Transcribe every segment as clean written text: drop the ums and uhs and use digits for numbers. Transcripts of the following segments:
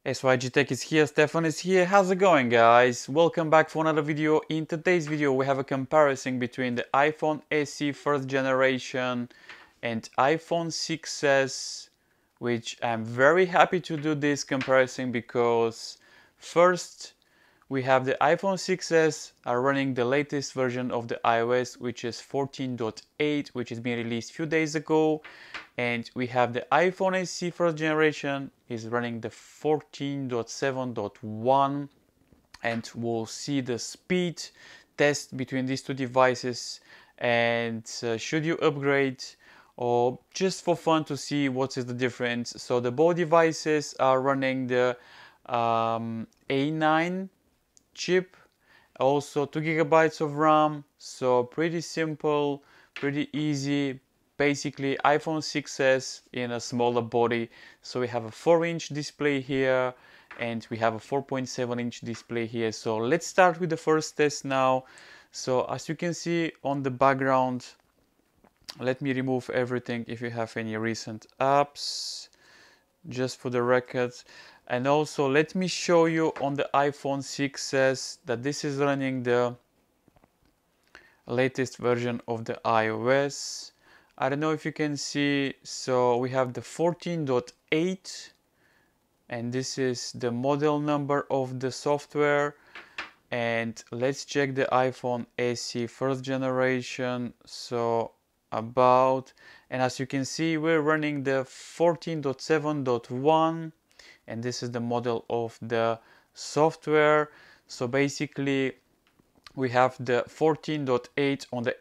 SYG Tech is here, Stefan is here. How's it going, guys? Welcome back for another video. In today's video we have a comparison between the iPhone SE first generation and iPhone 6s, which I'm very happy to do this comparison because first we have the iPhone 6s are running the latest version of the iOS, which is 14.8, which has been released a few days ago. And we have the iPhone SE first generation is running the 14.7.1, and we'll see the speed test between these two devices and should you upgrade or just for fun to see what is the difference. So the both devices are running the A9 chip, also 2 gigabytes of RAM, so pretty simple, pretty easy. Basically iPhone 6s in a smaller body. So we have a 4-inch display here and we have a 4.7-inch display here. So let's start with the first test now. So as you can see on the background, let me remove everything if you have any recent apps, just for the record. And also let me show you on the iPhone 6s that this is running the latest version of the iOS. I don't know if you can see, so we have the 14.8 and this is the model number of the software. And let's check the iPhone SE first generation. So about, and as you can see we're running the 14.7.1 and this is the model of the software. So basically we have the 14.8 on the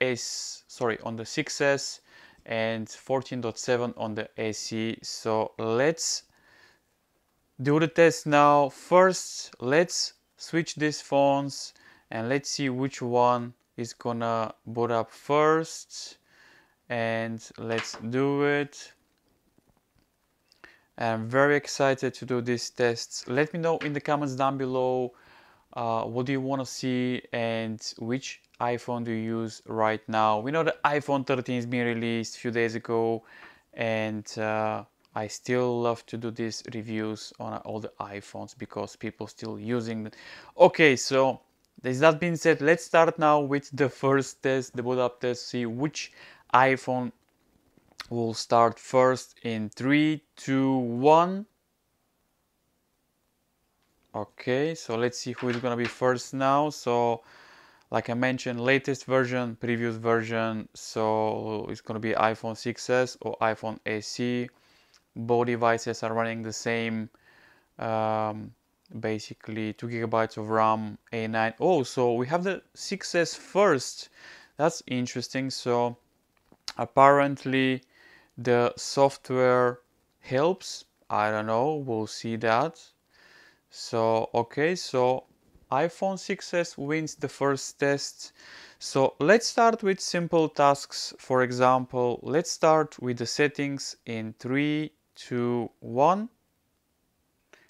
on the 6s and 14.7 on the SE. So let's do the test now. First let's switch these phones and let's see which one is gonna boot up first, and let's do it. I'm very excited to do these tests. Let me know in the comments down below what do you want to see and which iPhone do you use right now. We know the iPhone 13 is being released a few days ago, and I still love to do these reviews on all the iPhones because people still using them. Okay, so this that being said, let's start now with the first test, the boot up test, see which iPhone will start first in 3, 2, 1. Okay, so let's see who is gonna be first now. So like I mentioned, latest version, previous version, so it's gonna be iPhone 6s or iPhone SE. Both devices are running the same, basically 2 gigabytes of RAM, A9. Oh, so we have the 6s first. That's interesting. So apparently the software helps. I don't know, we'll see that. So okay, so iPhone 6s wins the first test. So let's start with simple tasks. For example, let's start with the settings in 3, 2, 1.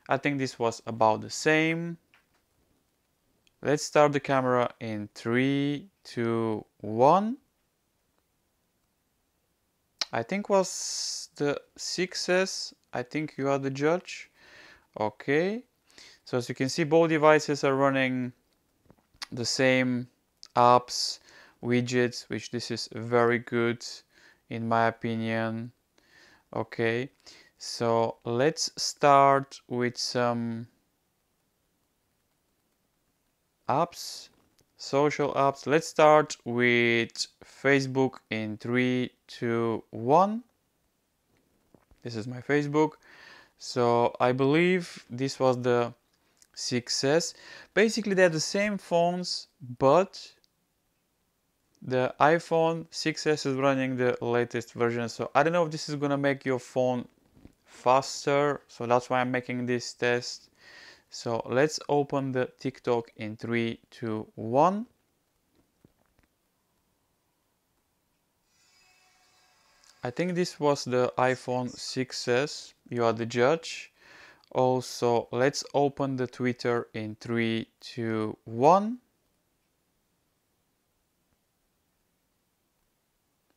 I think this was about the same. Let's start the camera in 3, 2, 1. I think was the 6s. I think you are the judge. Okay. So as you can see, both devices are running the same apps, widgets, which this is very good in my opinion. Okay, so let's start with some apps, social apps. Let's start with Facebook in 3, 2, 1. This is my Facebook. So I believe this was the 6s. Basically they're the same phones, but the iPhone 6s is running the latest version. So I don't know if this is gonna make your phone faster, so that's why I'm making this test. So let's open the TikTok in 3, 2, 1. I think this was the iPhone 6s. You are the judge. Also, let's open the Twitter in 3, 2, 1.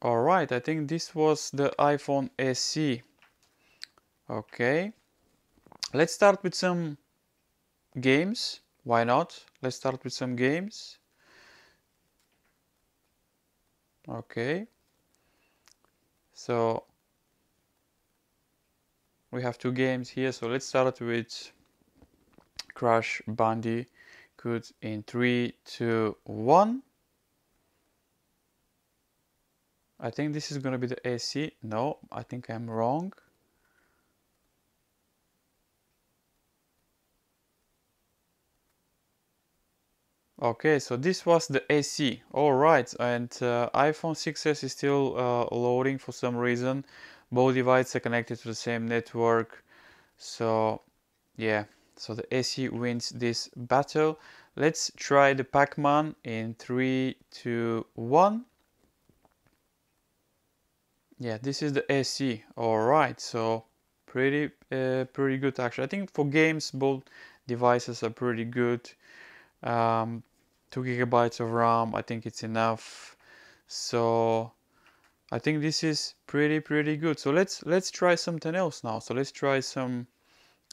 Alright, I think this was the iPhone SE. Okay. Let's start with some games. Why not? Let's start with some games. Okay. So we have two games here. So let's start with Crash Bandicoot in 3, 2, 1. I think this is gonna be the AC. No, I think I'm wrong. Okay, so this was the AC. All right, and iPhone 6s is still loading for some reason. Both devices are connected to the same network. So yeah, so the AC wins this battle. Let's try the Pac-Man in 3, 2, 1. Yeah, this is the AC. All right, so pretty good actually. I think for games, both devices are pretty good. 2 gigabytes of RAM, I think it's enough. So I think this is pretty good. So let's try something else now. So let's try some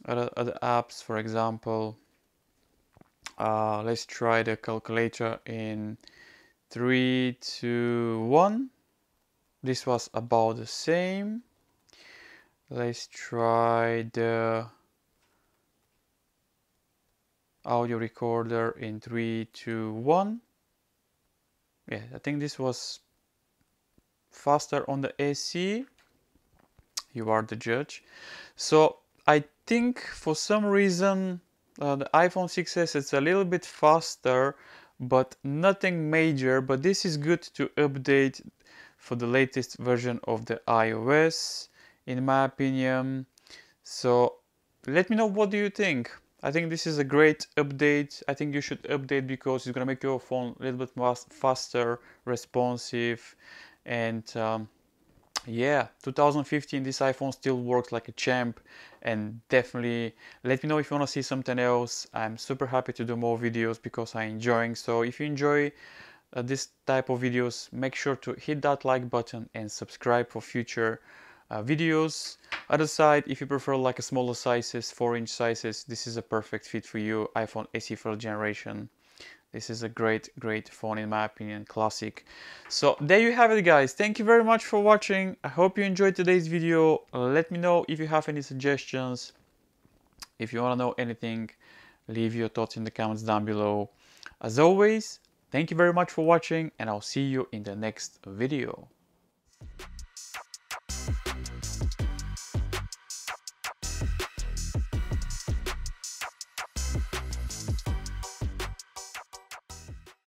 other apps. For example, let's try the calculator in 3, 2, 1. This was about the same. Let's try the audio recorder in 3, 2, 1. Yeah, I think this was faster on the AC. You are the judge. So I think for some reason the iPhone 6s is a little bit faster, but nothing major. But this is good to update for the latest version of the iOS, in my opinion. So let me know, what do you think? I think this is a great update. I think you should update because it's gonna make your phone a little bit more faster, responsive, and yeah, 2015, this iPhone still works like a champ, and definitely let me know if you want to see something else. I'm super happy to do more videos because I'm enjoying. So if you enjoy this type of videos, make sure to hit that like button and subscribe for future videos. Other side, if you prefer like a smaller sizes, 4-inch sizes, this is a perfect fit for you. iPhone SE 1st generation. This is a great phone in my opinion, classic. So there you have it guys. Thank you very much for watching. I hope you enjoyed today's video. Let me know if you have any suggestions. If you want to know anything, leave your thoughts in the comments down below. As always, thank you very much for watching and I'll see you in the next video.